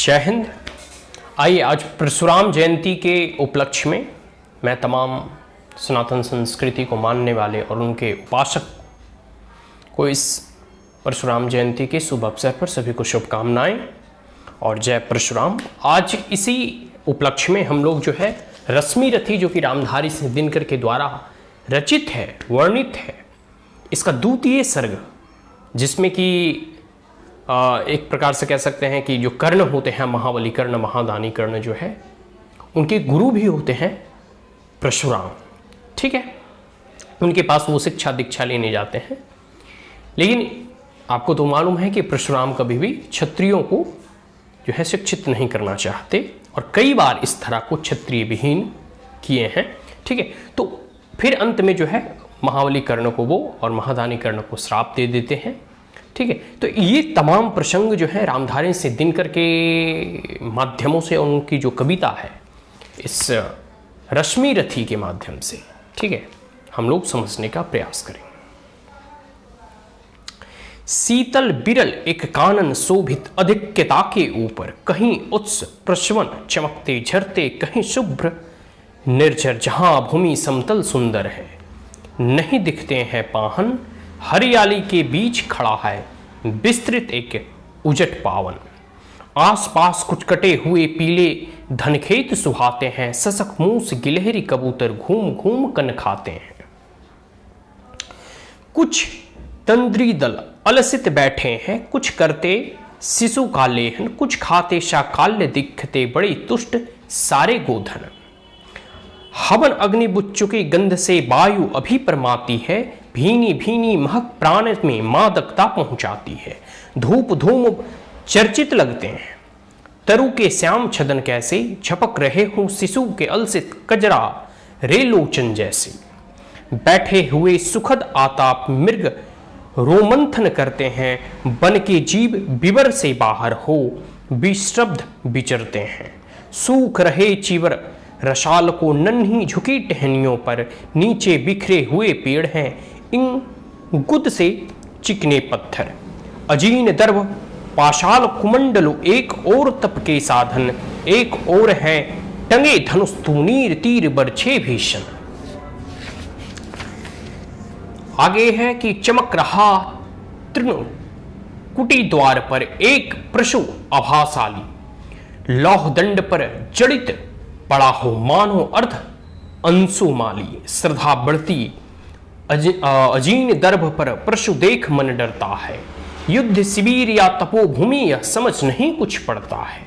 जय हिंद। आइए आज परशुराम जयंती के उपलक्ष्य में मैं तमाम सनातन संस्कृति को मानने वाले और उनके उपासक को इस परशुराम जयंती के शुभ अवसर पर सभी को शुभकामनाएं और जय परशुराम। आज इसी उपलक्ष्य में हम लोग जो है रश्मि रथी जो कि रामधारी सिंह दिनकर के द्वारा रचित है, वर्णित है, इसका द्वितीय सर्ग, जिसमें कि एक प्रकार से कह सकते हैं कि जो कर्ण होते हैं, महाबली कर्ण, महादानी कर्ण जो है, उनके गुरु भी होते हैं परशुराम। ठीक है, उनके पास वो शिक्षा दीक्षा लेने जाते हैं। लेकिन आपको तो मालूम है कि परशुराम कभी भी क्षत्रियों को जो है शिक्षित नहीं करना चाहते और कई बार इस तरह को क्षत्रिय विहीन किए हैं। ठीक है, तो फिर अंत में जो है महाबली कर्ण को वो और महादानी कर्ण को श्राप दे देते हैं। ठीक है, तो ये तमाम प्रसंग जो है रामधारी सिंह दिनकर के माध्यमों से, उनकी जो कविता है इस रश्मि रथी के माध्यम से, ठीक है, हम लोग समझने का प्रयास करेंगे। शीतल बिरल एक कानन शोभित अधिक्यता के ऊपर, कहीं उत्स प्रश्वन चमकते झरते, कहीं शुभ्र निर्जर, जहां भूमि समतल सुंदर है, नहीं दिखते हैं पाहन, हरियाली के बीच खड़ा है विस्तृत एक उजट पावन, आसपास कुछ कटे हुए पीले धनखेत सुहाते हैं, सशक मूस गिलहरी कबूतर घूम घूम कन खाते हैं, कुछ तंद्री दल अलसित बैठे हैं, कुछ करते शिशु का लेहन, कुछ खाते शाकाल्य दिखते बड़े तुष्ट सारे गोधन, हवन अग्नि बुझ चुके गंध से वायु अभी परमाती है, भीनी भीनी महक प्राण में मादकता पहुंचाती है, धूप धूम चर्चित लगते हैं, तरु के श्याम छदन कैसे झपक रहे हों शिशु के अलसित कजरा रेलोचन जैसे, बैठे हुए सुखद आताप मृग रोमंथन करते हैं, बन के जीव विवर से बाहर हो विश्रब्ध विचरते हैं, सूख रहे चीवर रसाल को नन्ही झुकी टहनियों पर, नीचे बिखरे हुए पेड़ हैं इन गुद से चिकने पत्थर, अजीन दर्भ पाशाल कुमंडलो एक और तप के साधन, एक और है टंगे धनुष तूनीर तीर बरछे भीषण। आगे है कि चमक रहा तृण कुटी द्वार पर एक प्रशु अभाशाली, लौह दंड पर जड़ित पड़ा हो मानो अर्ध अंशुमाली, श्रद्धा बढ़ती अजीन दर्भ पर प्रशु देख मन डरता है, युद्ध शिविर या तपोभूमि यह समझ नहीं कुछ पड़ता है।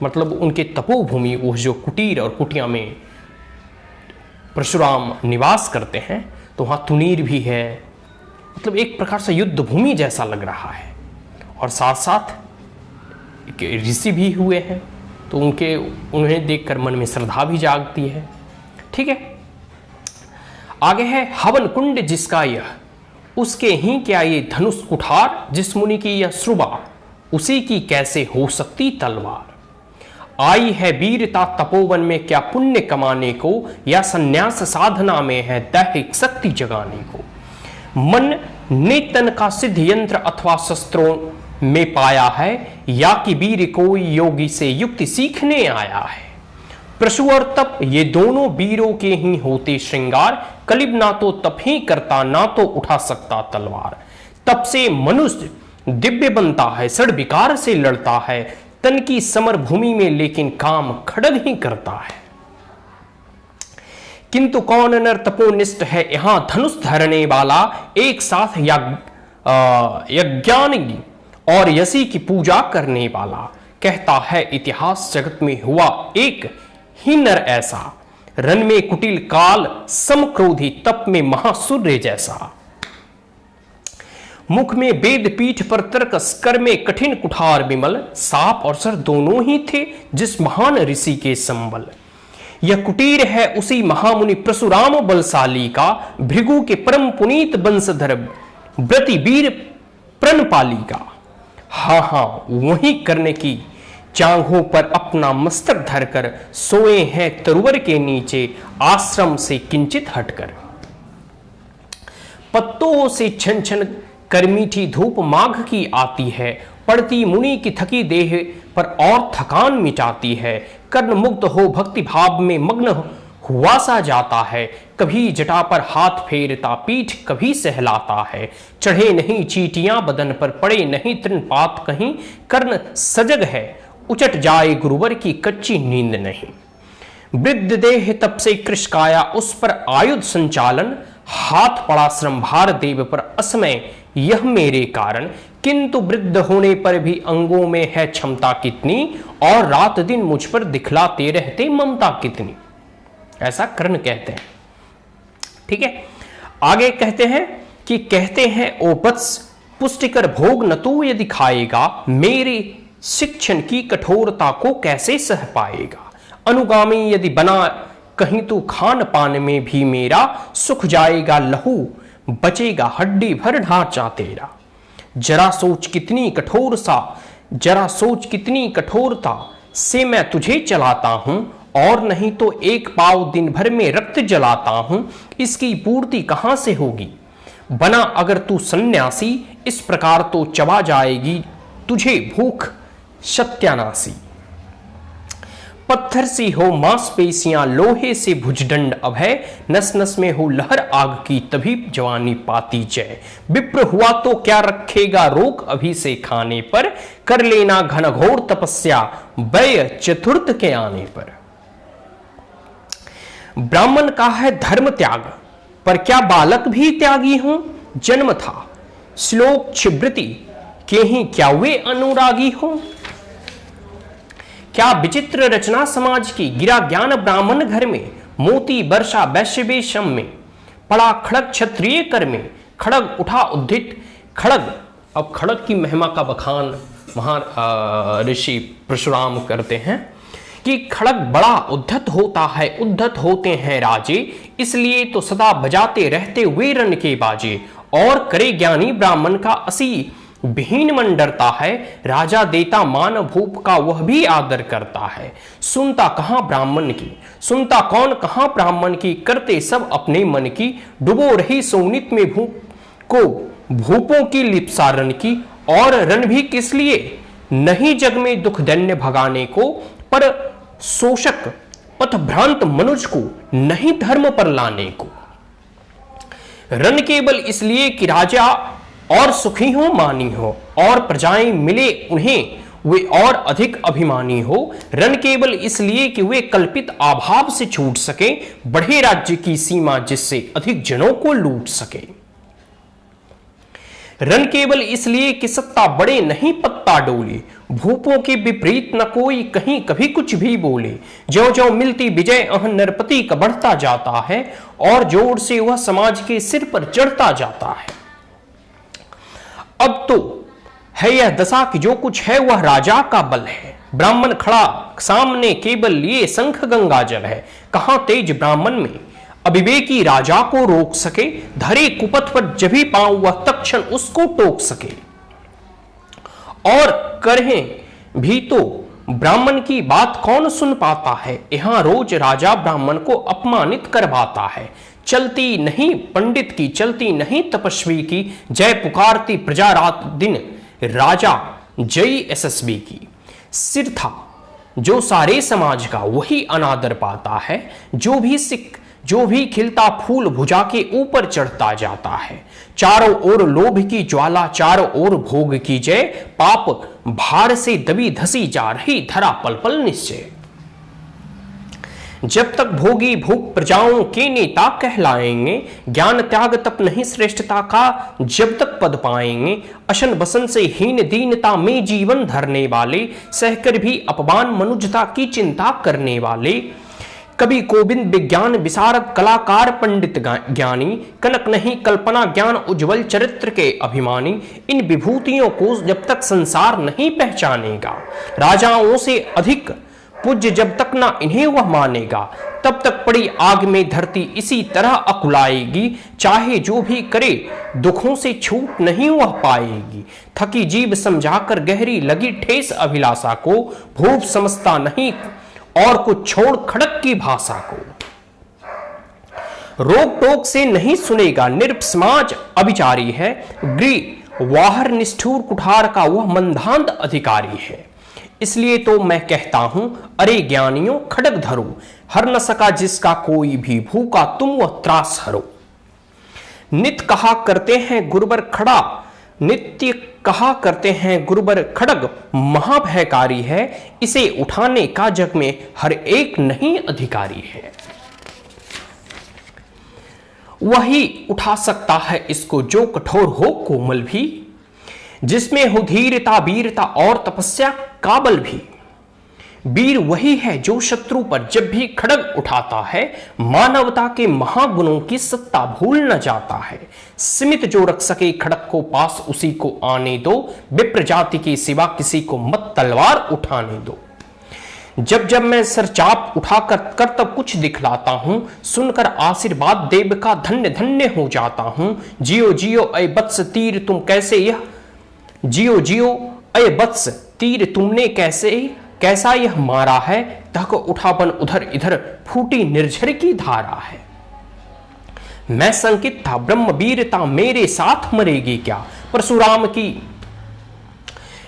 मतलब उनके तपोभूमि, वो जो कुटीर और कुटिया में परशुराम निवास करते हैं, तो वहां तुनीर भी है, मतलब एक प्रकार से युद्ध भूमि जैसा लग रहा है, और साथ साथ ऋषि भी हुए हैं, तो उन्हें देखकर मन में श्रद्धा भी जागती है। ठीक है, आगे है हवन कुंड जिसका यह, उसके ही क्या ये धनुष कुठार, जिस मुनि की यह श्रुबा उसी की कैसे हो सकती तलवार, आई है वीरता तपोवन में क्या पुण्य कमाने को, या संन्यास साधना में है दैहिक शक्ति जगाने को, मन ने तन का सिद्ध यंत्र अथवा शस्त्रों में पाया है, या कि वीर कोई योगी से युक्ति सीखने आया है, प्रशु और तप ये दोनों वीरों के ही होते श्रृंगार, कलिब ना तो तप ही करता ना तो उठा सकता तलवार, तप से मनुष्य दिव्य बनता है, सड़ विकार से लड़ता है, तन की समर भूमि में लेकिन काम खड़ग ही करता है, किंतु कौन नर तपोनिष्ठ है यहां धनुष धरने वाला, एक साथ यज्ञानी और यशी की पूजा करने वाला, कहता है इतिहास जगत में हुआ एक ही नर ऐसा, रन में कुटिल काल समक्रोधी, तप में महासूर्य जैसा, मुख में वेद पीठ पर तर्कस, कर में कठिन कुठार विमल, सांप और सर दोनों ही थे जिस महान ऋषि के संबल, यह कुटीर है उसी महामुनि परशुराम बलशाली का, भृगु के परम पुनीत वंशधर व्रति वीर प्रणपाली का, हाँ वही करने की जांघों पर अपना मस्तक धरकर सोए हैं तरुवर के नीचे आश्रम से किंचित हटकर, पत्तों से छन छन कर मीठी धूप माघ की आती है, पड़ती मुनि की थकी देह पर और थकान मिटाती है। कर्ण मुक्त हो भक्ति भाव में मग्न हुआ सा जाता है। कभी जटा पर हाथ फेरता पीठ कभी सहलाता है। चढ़े नहीं चीटियां बदन पर, पड़े नहीं तृणपात कहीं। कर्ण सजग है उचट जाए गुरुवर की कच्ची नींद नहीं। वृद्ध देह तब से कृश काया, उस पर आयुध संचालन। हाथ पड़ा श्रम भार देव पर, असमय यह मेरे कारण। किंतु वृद्ध होने पर भी अंगों में है क्षमता कितनी, और रात दिन मुझ पर दिखलाते रहते ममता कितनी। ऐसा कर्ण कहते हैं। ठीक है, आगे कहते हैं ओ वत्स पुष्टिकर भोग न तू यदि खाएगा, मेरे शिक्षण की कठोरता को कैसे सह पाएगा। अनुगामी यदि बना कहीं तू, खान पान में भी मेरा सुख जाएगा लहू, बचेगा हड्डी भर ढांचा तेरा। जरा सोच कितनी कठोरता से मैं तुझे चलाता हूं, और नहीं तो एक पाव दिन भर में रक्त जलाता हूं। इसकी पूर्ति कहां से होगी। बना अगर तू सन्यासी, इस प्रकार तो चबा जाएगी तुझे भूख सत्यानाशी। पत्थर सी हो मांसपेशियां, लोहे से भुजदंड अभय। नस नस में हो लहर आग की, तभी जवानी पाती जय। विप्र हुआ तो क्या रखेगा रोक अभी से खाने पर, कर लेना घनघोर तपस्या व्यय चतुर्थ के आने पर। ब्राह्मण का है धर्म त्याग, पर क्या बालक भी त्यागी हो। जन्म था श्लोक छिवृति के ही, क्या वे अनुरागी हो। क्या विचित्र रचना समाज की, गिरा ज्ञान ब्राह्मण घर में। मोती वर्षा वैश्य वेशम में, पड़ा खड़ग क्षत्रिय कर में। खड़ग उठा उद्धित खड़ग। अब खड़ग की महिमा का बखान महान ऋषि परशुराम करते हैं कि खड़ग बड़ा उद्धत होता है, उद्धत होते हैं राजे, इसलिए तो सदा बजाते रहते हुए रण के बाजे। और करे ज्ञानी ब्राह्मण का असी विहीन मन डरता है, राजा देता मान भूप का वह भी आदर करता है। सुनता कहां ब्राह्मण की, सुनता कौन कहां ब्राह्मण की, करते सब अपने मन की। डुबो रही सोनित में भूप को भूपों की लिप्सा रन की। और रन भी किस लिए, नहीं जग में दुख दैन्य भगाने को, पर शोषक पथभ्रांत मनुज को नहीं धर्म पर लाने को। रन केवल इसलिए कि राजा और सुखी हो मानी हो, और प्रजाएं मिले उन्हें वे और अधिक अभिमानी हो। रन केवल इसलिए कि वे कल्पित अभाव से छूट सके, बढ़े राज्य की सीमा जिससे अधिक जनों को लूट सके। रन केवल इसलिए कि सत्ता बड़े नहीं पत्ता डोले, भूपों के विपरीत न कोई कहीं कभी कुछ भी बोले। ज्यों ज्यों मिलती विजय अहं नरपति का बढ़ता जाता है, और जोर से वह समाज के सिर पर चढ़ता जाता है। अब तो है यह दशा कि जो कुछ है वह राजा का बल है। ब्राह्मण खड़ा सामने केवल लिए शंख गंगा जल है। कहां तेज ब्राह्मण में अविवेकी राजा को रोक सके, धरे कुपथ पर जभी पांव वह तत्क्षण उसको टोक सके। और करें भी तो ब्राह्मण की बात कौन सुन पाता है, यहां रोज राजा ब्राह्मण को अपमानित करवाता है। चलती नहीं पंडित की, चलती नहीं तपस्वी की, जय पुकारती प्रजा रात दिन, राजा जय यशस्वी की। सिर था जो सारे समाज का, वही अनादर पाता है। जो भी खिलता फूल भुजा के ऊपर चढ़ता जाता है। चारों ओर लोभ की ज्वाला, चारों ओर भोग की जय, पाप भार से दबी धसी जा रही धरा पल पल निश्चय। जब तक भोगी भूख प्रजाओं के नेता कहलाएंगे, ज्ञान त्याग तप नहीं श्रेष्ठता का जब तक पद पाएंगे। अशन बसन से हीन दीनता में जीवन धरने वाले, सहकर भी अपमान मनुजता की चिंता करने वाले। कवि कोविंद विज्ञान विशारद कलाकार पंडित ज्ञानी, कनक नहीं कल्पना ज्ञान उज्जवल चरित्र के अभिमानी। इन विभूतियों को जब तक संसार नहीं पहचानेगा, राजाओं से अधिक पूज्य जब तक ना इन्हें वह मानेगा, तब तक पड़ी आग में धरती इसी तरह अकुलाएगी। चाहे जो भी करे दुखों से छूट नहीं वह पाएगी। थकी जीव समझाकर गहरी लगी ठेस अभिलाषा को, भूप समझता नहीं और कुछ छोड़ खड़क की भाषा को। रोक टोक से नहीं सुनेगा, निरप समाज अभिचारी है। गृह वाहर निष्ठुर कुठार का वह मंदांत अधिकारी है। इसलिए तो मैं कहता हूं, अरे ज्ञानियों खड्ग धरो, हर न सका जिसका कोई भी, भूखा तुम वह त्रास हरो। नित कहा करते हैं गुरुबर खड़ा, नित्य कहा करते हैं गुरुबर खड्ग महाभयकारी है, इसे उठाने का जग में हर एक नहीं अधिकारी है। वही उठा सकता है इसको जो कठोर हो कोमल भी, जिसमें हो धीरता वीरता और तपस्या काबल भी। वीर वही है जो शत्रु पर जब भी खड्ग उठाता है, मानवता के महागुणों की सत्ता भूल न जाता है। सीमित जो रख सके खड्ग को पास उसी को आने दो, विप्र जाति के सिवा किसी को मत तलवार उठाने दो। जब जब मैं सरचाप उठाकर कर्तव्य कुछ दिखलाता हूं, सुनकर आशीर्वाद देव का धन्य धन्य हो जाता हूं। जियो जियो अय वत्स तीर तुम कैसे यह, जियो जियो अय वत्स तीर तुमने कैसा यह मारा है, तक उठापन उधर इधर फूटी निर्झर की धारा है। मैं संकित था ब्रह्म वीरता मेरे साथ मरेगी क्या, परशुराम की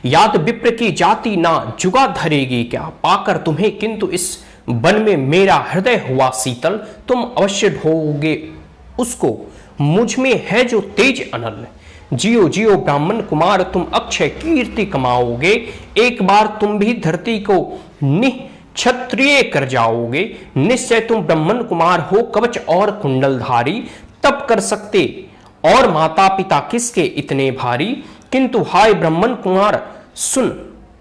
याद विप्र की जाति ना जुगा धरेगी क्या। पाकर तुम्हें किंतु इस वन में मेरा हृदय हुआ शीतल, तुम अवश्य ढोगे उसको, मुझ में है जो तेज अनल। जियो जियो ब्राह्मण कुमार तुम अक्षय कीर्ति कमाओगे, एक बार तुम भी धरती को निक्षत्रिय कर जाओगे। निश्चय तुम ब्राह्मण कुमार हो कवच और कुंडलधारी, तब कर सकते और माता पिता किसके इतने भारी। किंतु हाय ब्राह्मण कुमार सुन,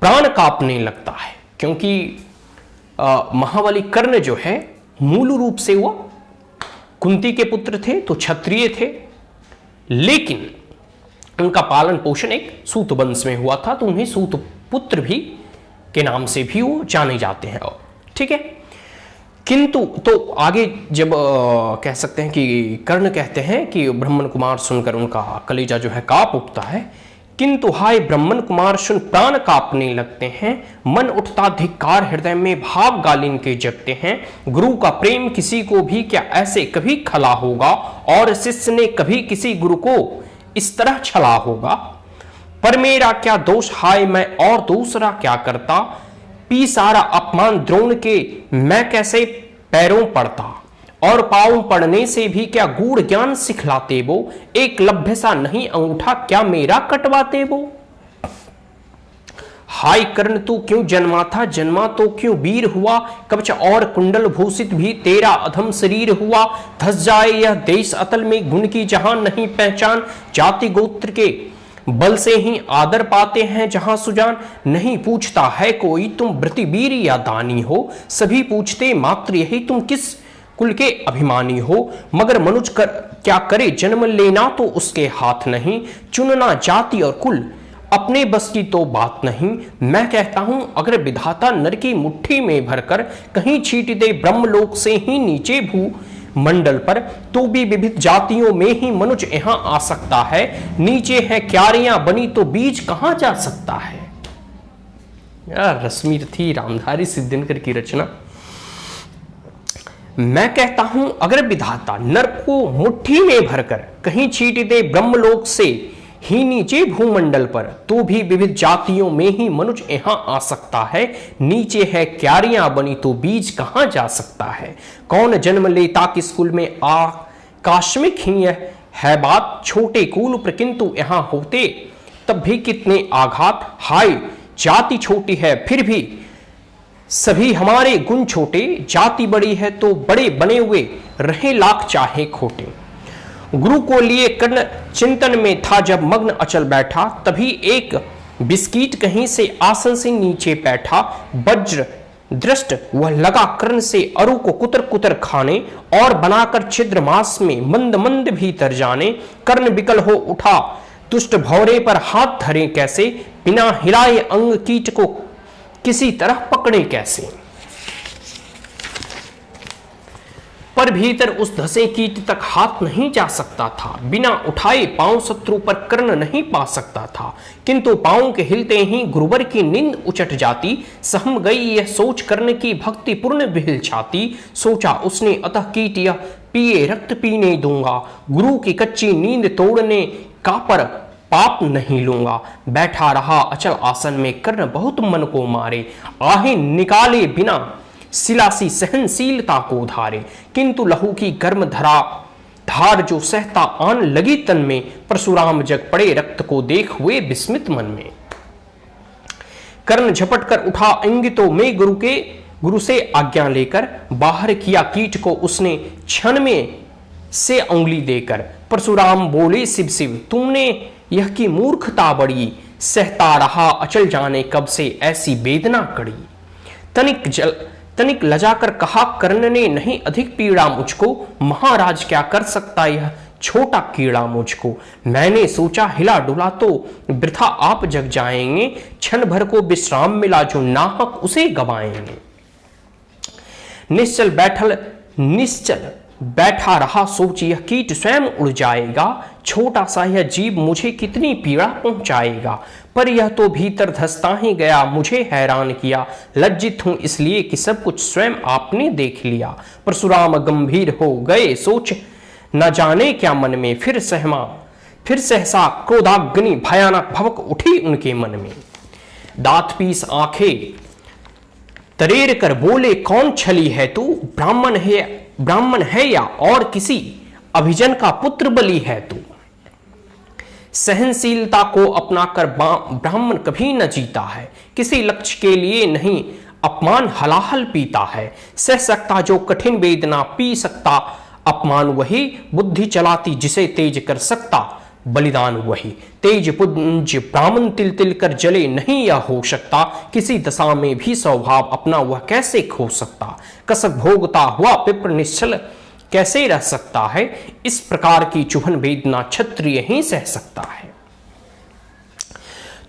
प्राण कांपने लगता है, क्योंकि महाबली कर्ण जो है मूल रूप से वह कुंती के पुत्र थे, तो क्षत्रिय थे, लेकिन उनका पालन पोषण एक सूत वंश में हुआ था, तो उन्हें सूत पुत्र भी के नाम से भी वो जाने जाते हैं। ठीक है, किंतु तो आगे जब कह सकते हैं कि कर्ण कहते हैं कि ब्राह्मण कुमार सुनकर उनका कलेजा जो है कांप उठता है। किंतु हाय ब्राह्मण कुमार सुन प्राण कांपने लगते हैं, मन उठता धिक्कार हृदय में भाव गालिन के जगते हैं। गुरु का प्रेम किसी को भी क्या ऐसे कभी खला होगा, और शिष्य ने कभी किसी गुरु को इस तरह छला होगा। पर मेरा क्या दोष हाय, मैं और दूसरा क्या करता, पी सारा अपमान द्रोण के मैं कैसे पैरों पड़ता, और पांव पड़ने से भी क्या गूढ़ ज्ञान सिखलाते वो, एक लभ्य सा नहीं अंगूठा क्या मेरा कटवाते वो। हाय कर्ण तू क्यों जन्मा था, जन्मा तो क्यों वीर हुआ, कवच और कुंडल भूषित भी तेरा अधम शरीर हुआ। धस जाए यह देश अतल में गुण की जहां नहीं पहचान, जाति गोत्र के बल से ही आदर पाते हैं जहां सुजान। नहीं पूछता है कोई तुम व्रतिवीर या दानी हो, सभी पूछते मात्र यही तुम किस कुल के अभिमानी हो। मगर मनुष्य क्या करे, जन्म लेना तो उसके हाथ नहीं, चुनना जाति और कुल अपने बस की तो बात नहीं। मैं कहता हूं अगर विधाता नर की मुट्ठी में भरकर कहीं छीट दे ब्रह्मलोक से ही नीचे भू मंडल पर, तो भी विविध जातियों में ही मनुष्य यहां आ सकता है। नीचे है क्यारियां बनी तो बीज कहां जा सकता है। यार रश्मि थी रामधारी सिद्धिनकर की रचना। मैं कहता हूं अगर विधाता नर को मुट्ठी में भरकर कहीं छीट दे ब्रह्मलोक से ही नीचे भूमंडल पर, तो भी विविध जातियों में ही मनुष्य यहां आ सकता है। नीचे है क्यारियां बनी तो बीज कहां जा सकता है। कौन जन्म लेता किस कुल में, आकस्मिक ही है बात, छोटे कुल पर किंतु यहां होते तब भी कितने आघात। हाय जाति छोटी है फिर भी सभी हमारे गुण छोटे, जाति बड़ी है तो बड़े बने हुए रहे लाख चाहे खोटे। गुरु को लिए कर्ण चिंतन में था जब मग्न अचल बैठा, तभी एक बिस्किट कहीं से आसन से नीचे बैठा। वज्र दृष्ट वह लगा कर्ण से अरु को कुतर कुतर खाने, और बनाकर छिद्र मास में मंद मंद भीतर जाने। कर्ण विकल हो उठा दुष्ट भौरे पर हाथ धरे कैसे, बिना हिलाए अंग कीट को किसी तरह पकड़े कैसे। पर भीतर उस धसे कीट तक हाथ नहीं जा सकता था, बिना उठाए पांव शत्रु पर कर्ण नहीं पा सकता था। किंतु पांव के हिलते ही गुरुवर की नींद उचट जाती। सहम गई यह सोच कर्ण की भक्ति पूर्ण बिहिल छाती। सोचा उसने अतः कीट यह पिए रक्त पीने दूंगा, गुरु की कच्ची नींद तोड़ने का पर पाप नहीं लूंगा। बैठा रहा अचल आसन में, कर्ण बहुत मन को मारे, आहें निकाले बिना सिलासी सहनशीलता को धारे। किंतु लहू की गर्म धार जो सहता आन लगी तन में, परशुराम जग पड़े रक्त को देख हुए विस्मित मन में। कर्ण झपट कर उठा इंगितो में गुरु से आज्ञा लेकर, बाहर किया कीट को उसने क्षण में से उंगली देकर। परशुराम बोले शिव शिव, तुमने यह की मूर्खता बड़ी, सहता रहा अचल जाने कब से ऐसी वेदना कड़ी। तनिक लजाकर कहा कर्ण ने, नहीं अधिक पीड़ा मुझको, महाराज क्या कर सकता यह छोटा कीड़ा मुझको। मैंने सोचा हिला डुला तो वृथा आप जग जाएंगे, क्षण भर को विश्राम मिला जो नाहक उसे गवाएंगे। निश्चल बैठा रहा सोच यह कीट स्वयं उड़ जाएगा, छोटा सा यह जीव मुझे कितनी पीड़ा पहुंचाएगा। पर यह तो भीतर धंसता ही गया, मुझे हैरान किया, लज्जित हूं इसलिए कि सब कुछ स्वयं आपने देख लिया। परशुराम गंभीर हो गए सोच न जाने क्या मन में, फिर सहसा क्रोधाग्नि भयानक भवक उठी उनके मन में। दांत पीस आंखें तरेर कर बोले, कौन छली है तू, ब्राह्मण है या और किसी अभिजन का पुत्र बलि है तू। सहनशीलता को अपनाकर ब्राह्मण कभी न जीता है, किसी लक्ष्य के लिए नहीं अपमान हलाहल पीता है। सह सकता जो कठिन वेदना, पी सकता अपमान वही, बुद्धि चलाती जिसे तेज कर सकता बलिदान वही। तेज पुंज ब्राह्मण तिल तिल कर जले, नहीं यह हो सकता, किसी दशा में भी स्वभाव अपना वह कैसे खो सकता। कसक भोगता हुआ पिप्र निश्चल कैसे रह सकता है, इस प्रकार की चुभन वेदना क्षत्रिय ही सह सकता है।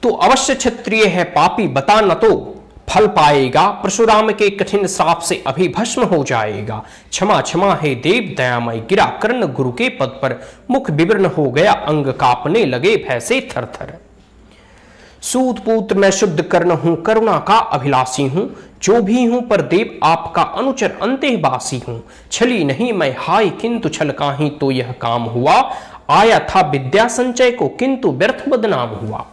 तो अवश्य क्षत्रिय है पापी, बता न तो फल पाएगा, परशुराम के कठिन श्राप से अभी भस्म हो जाएगा। क्षमा क्षमा है देव दयामय, गिरा कर्ण गुरु के पद पर, मुख विवर्ण हो गया अंग कांपने लगे भय से थरथर। सूत पुत्र मैं शुद्ध कर्ण हूं, करुणा का अभिलाषी हूं, जो भी हूं पर देव आपका अनुचर अंतेवासी हूं। छली नहीं मैं हाय, किंतु छल का ही तो यह काम हुआ, आया था विद्या संचय को किंतु व्यर्थ बदनाम हुआ।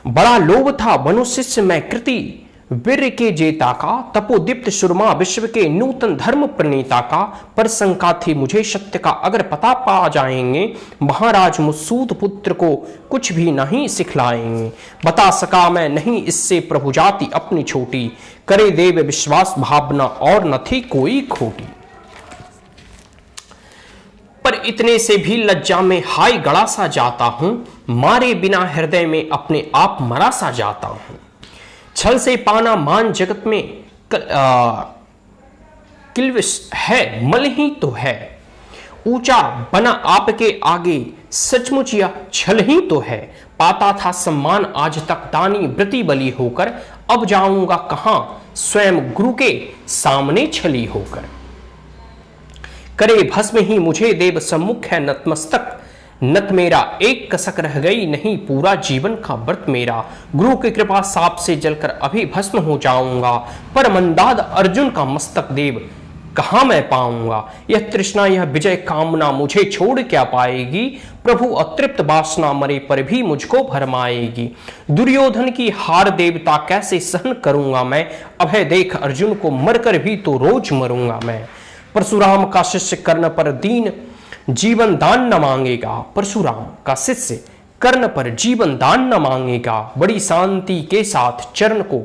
बड़ा लोभ था मनुष्य मैं कृति वीर के जेता का, तपोदीप्त सुरमा विश्व के नूतन धर्म प्रणेता का। पर शंका थी मुझे सत्य का, अगर पता पा जाएंगे महाराज मुसूत पुत्र को कुछ भी नहीं सिखलाएंगे। बता सका मैं नहीं इससे प्रभु जाति अपनी छोटी, करे देव विश्वास भावना और न थी कोई खोटी। पर इतने से भी लज्जा में हाय गड़ा सा जाता हूं, मारे बिना हृदय में अपने आप मरा सा जाता हूं। छल से पाना मान जगत में किलविश है, मल ही तो है। ऊंचा बना आपके आगे सचमुच यह छल ही तो है। पाता था सम्मान आज तक दानी व्रती बलि होकर, अब जाऊंगा कहां स्वयं गुरु के सामने छली होकर। करे भस्म ही मुझे देव सम्मुख है नतमस्तक, नत मेरा एक कसक रह गई नहीं पूरा जीवन का व्रत मेरा। गुरु की कृपा साप से जलकर अभी भस्म हो जाऊंगा, पर मंदाद अर्जुन का मस्तक देव कहां मैं पाऊंगा। यह तृष्णा यह विजय कामना मुझे छोड़ क्या पाएगी, प्रभु अतृप्त वासना मरे पर भी मुझको भरमाएगी। दुर्योधन की हार देवता कैसे सहन करूंगा मैं, अभय देख अर्जुन को मरकर भी तो रोज मरूंगा मैं। परशुराम का शिष्य कर्ण पर दीन जीवन दान न मांगेगा, परशुराम का शिष्य कर्ण पर जीवन दान न मांगेगा। बड़ी शांति के साथ चरण को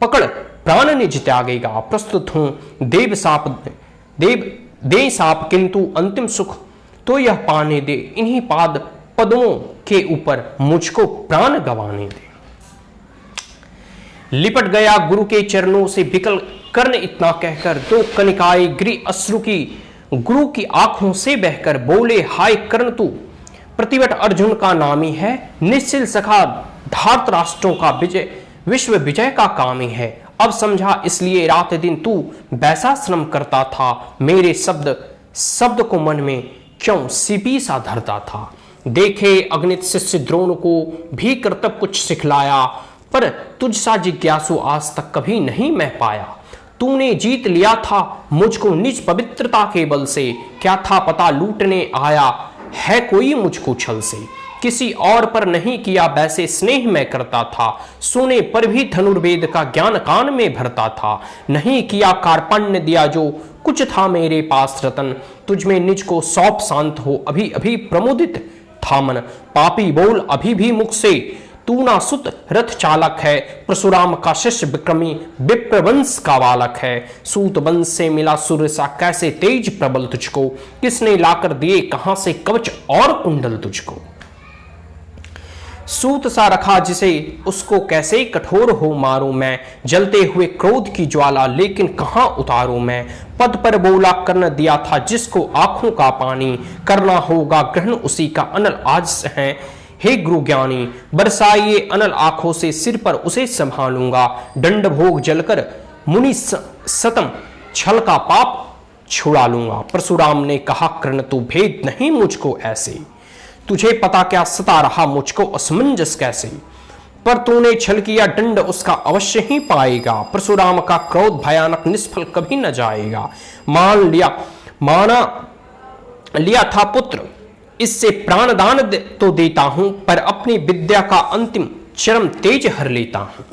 पकड़ प्राण निज त्यागेगा। प्रस्तुत हूं देव दे साप किंतु अंतिम सुख तो यह पाने दे, इन्हीं पदों के ऊपर मुझको प्राण गंवाने दे। लिपट गया गुरु के चरणों से विकल कर्ण इतना कहकर, दो कनिकाएं गिरी अश्रु की गुरु की आंखों से बहकर। बोले हाय कर्ण तू प्रतिवट अर्जुन का नामी है, निश्चल सखा धार्त राष्ट्रों का विश्व विजय का कामी है। अब समझा इसलिए रात दिन तू वैसा श्रम करता था, मेरे शब्द को मन में क्यों सीपी सा धरता था। देखे अगणित शिष्य द्रोण को भी कर्तव्य कुछ सिखलाया, पर तुझ सा जिज्ञासु आज तक कभी नहीं मैं पाया। तूने जीत लिया था मुझको निज पवित्रता के बल से, क्या था पता लूटने आया है कोई मुझको छल से। किसी और पर नहीं किया वैसे स्नेह मैं करता था, सुने पर भी धनुर्वेद का ज्ञान कान में भरता था। नहीं किया कार्पण्य दिया जो कुछ था मेरे पास रतन, तुझ में निज को सौंप शांत हो अभी अभी प्रमुदित था मन। पापी बोल अभी भी मुख से, तू ना सुत रथ चालक है, परशुराम का शिष्य विक्रमी विप्रवंश का बालक है। सूत वंश से मिला सूर्य सा कैसे तेज प्रबल तुझको, किसने लाकर दिए कहां से कवच और कुंडल तुझको। सूत सा रखा जिसे उसको कैसे कठोर हो मारूं मैं, जलते हुए क्रोध की ज्वाला लेकिन कहां उतारूं मैं। पद पर बोला कर्ण दिया था जिसको आंखों का पानी, करना होगा ग्रहण उसी का अनल आज है हे गुरु ज्ञानी। बरसाइए अनल आंखों से सिर पर उसे संभालूंगा, दंड भोग जलकर मुनि सतम छल का पाप छुड़ा लूंगा। परशुराम ने कहा कर्ण तू भेद नहीं मुझको ऐसे, तुझे पता क्या सता रहा मुझको असमंजस कैसे। पर तूने छल किया दंड उसका अवश्य ही पाएगा, परशुराम का क्रोध भयानक निष्फल कभी न जाएगा। माना लिया था पुत्र इससे प्राणदान तो देता हूं, पर अपनी विद्या का अंतिम चरम तेज हर लेता हूं।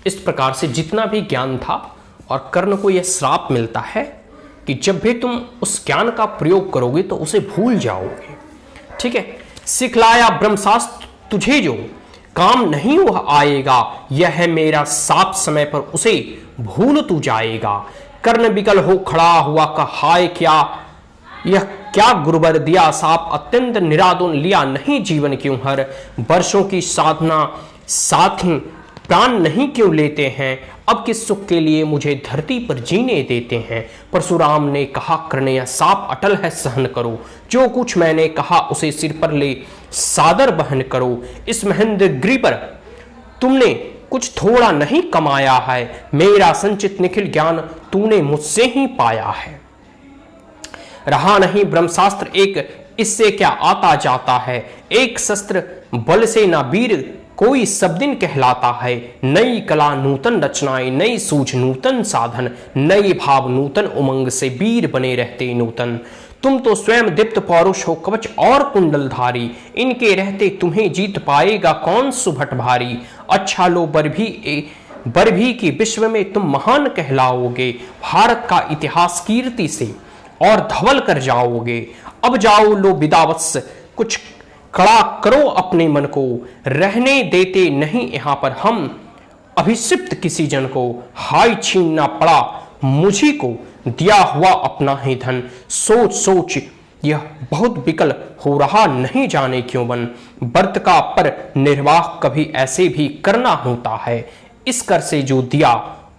इस प्रकार से जितना भी ज्ञान था, और कर्ण को यह श्राप मिलता है कि जब भी तुम उस ज्ञान का प्रयोग करोगे तो उसे भूल जाओगे। ठीक है, सिखलाया ब्रह्मशास्त्र तुझे जो काम नहीं वह आएगा, यह है मेरा साप समय पर उसे भूल तू जाएगा। कर्ण विकल हो खड़ा हुआ का हाय क्या यह क्या गुरुवर दिया साप, अत्यंत निरादुन लिया नहीं जीवन क्यों हर। वर्षों की साधना साथी प्राण नहीं क्यों लेते हैं, अब किस सुख के लिए मुझे धरती पर जीने देते हैं। परशुराम ने कहा कर्ण यह साप अटल है सहन करो, जो कुछ मैंने कहा उसे सिर पर ले सादर बहन करो। इस महेंद्र गिरि पर तुमने कुछ थोड़ा नहीं कमाया है, मेरा संचित निखिल ज्ञान तूने मुझसे ही पाया है। रहा नहीं ब्रह्मशास्त्र एक, इससे क्या आता जाता है। एक शस्त्र बल से ना वीर कोई सब दिन कहलाता है। नई कला नूतन रचनाएं, नई सूझ नूतन साधन, नई भाव नूतन उमंग से वीर बने रहते नूतन। तुम तो स्वयं दीप्त पौरुष हो कवच और कुंडलधारी, इनके रहते तुम्हें जीत पाएगा कौन सुभट भारी। अच्छा लो बर भी कि विश्व में तुम महान कहलाओगे, भारत का इतिहास कीर्ति से और धवल कर जाओगे। अब जाओ लो विदावत्स कुछ कड़ा करो अपने मन को, रहने देते नहीं यहां पर हम अभिषिप्त किसी जन को। हाय छीनना पड़ा मुझी को दिया हुआ अपना ही धन, सोच सोच यह बहुत विकल हो रहा नहीं जाने क्यों बन। व्रत का पर निर्वाह कभी ऐसे भी करना होता है, इस कर से जो दिया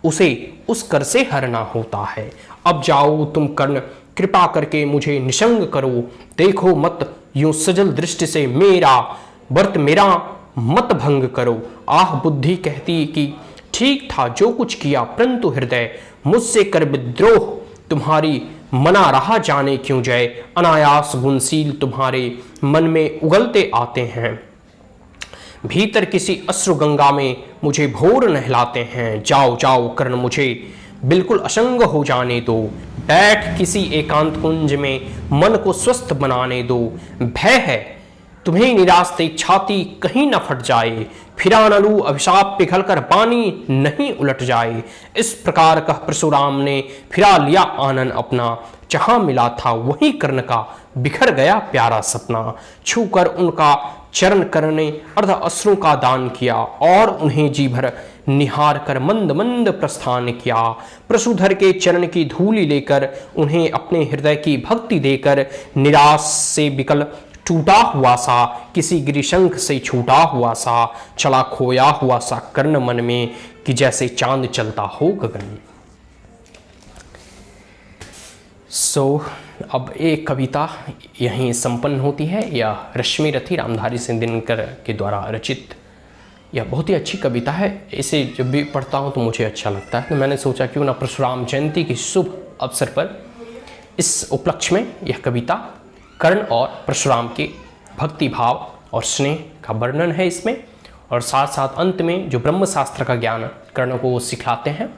उसे उस कर से हरना होता है। अब जाओ तुम कर्ण कृपा करके मुझे निशंग करो, देखो मत यूं सजल दृष्टि से मेरा व्रत मेरा मत भंग करो। आह बुद्धि कहती कि ठीक था जो कुछ किया, परंतु हृदय मुझसे कर विद्रोह तुम्हारी मना रहा जाने क्यों जय। अनायास गुणशील तुम्हारे मन में उगलते आते हैं, भीतर किसी अश्रु गंगा में मुझे भोर नहलाते हैं। जाओ जाओ कर्ण मुझे बिल्कुल असंग हो जाने दो, बैठ किसी एकांत कुंज में मन को स्वस्थ बनाने दो। भय है तुम्हें निराश देख छाती कहीं न फट जाए, फिरा न लू अभिशाप पिघल कर पानी नहीं उलट जाए। इस प्रकार कह परशुराम ने फिरा लिया आनंद अपना, जहां मिला था वहीं कर्ण का बिखर गया प्यारा सपना। छूकर उनका चरण करने अर्ध अश्रु का दान किया, और उन्हें जी भर निहार कर मंद मंद प्रस्थान किया। प्रसूधर के चरण की धूलि लेकर उन्हें अपने हृदय की भक्ति देकर, निराश से विकल टूटा हुआ सा किसी गिरिशंख से छूटा हुआ सा, चला खोया हुआ सा कर्ण मन में कि जैसे चांद चलता हो गगन। अब एक कविता यहीं संपन्न होती है। यह रश्मि रथी रामधारी सिंह दिनकर के द्वारा रचित यह बहुत ही अच्छी कविता है। इसे जब भी पढ़ता हूँ तो मुझे अच्छा लगता है, तो मैंने सोचा क्यों ना परशुराम जयंती की शुभ अवसर पर इस उपलक्ष्य में यह कविता कर्ण और परशुराम के भक्ति भाव और स्नेह का वर्णन है इसमें, और साथ साथ अंत में जो ब्रह्म शास्त्र का ज्ञान कर्ण को वो सिखलाते हैं,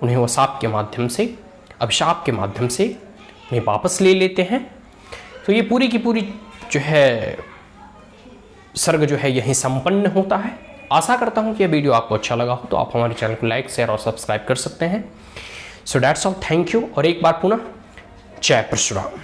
उन्हें वो शाप के माध्यम से अभिशाप के माध्यम से उन्हें वापस ले लेते हैं। तो ये पूरी की पूरी जो है सर्ग जो है यहीं संपन्न होता है। आशा करता हूँ कि यह वीडियो आपको अच्छा लगा हो, तो आप हमारे चैनल को लाइक, शेयर और सब्सक्राइब कर सकते हैं। So that's all, thank you. और एक बार पुनः जय परशुराम।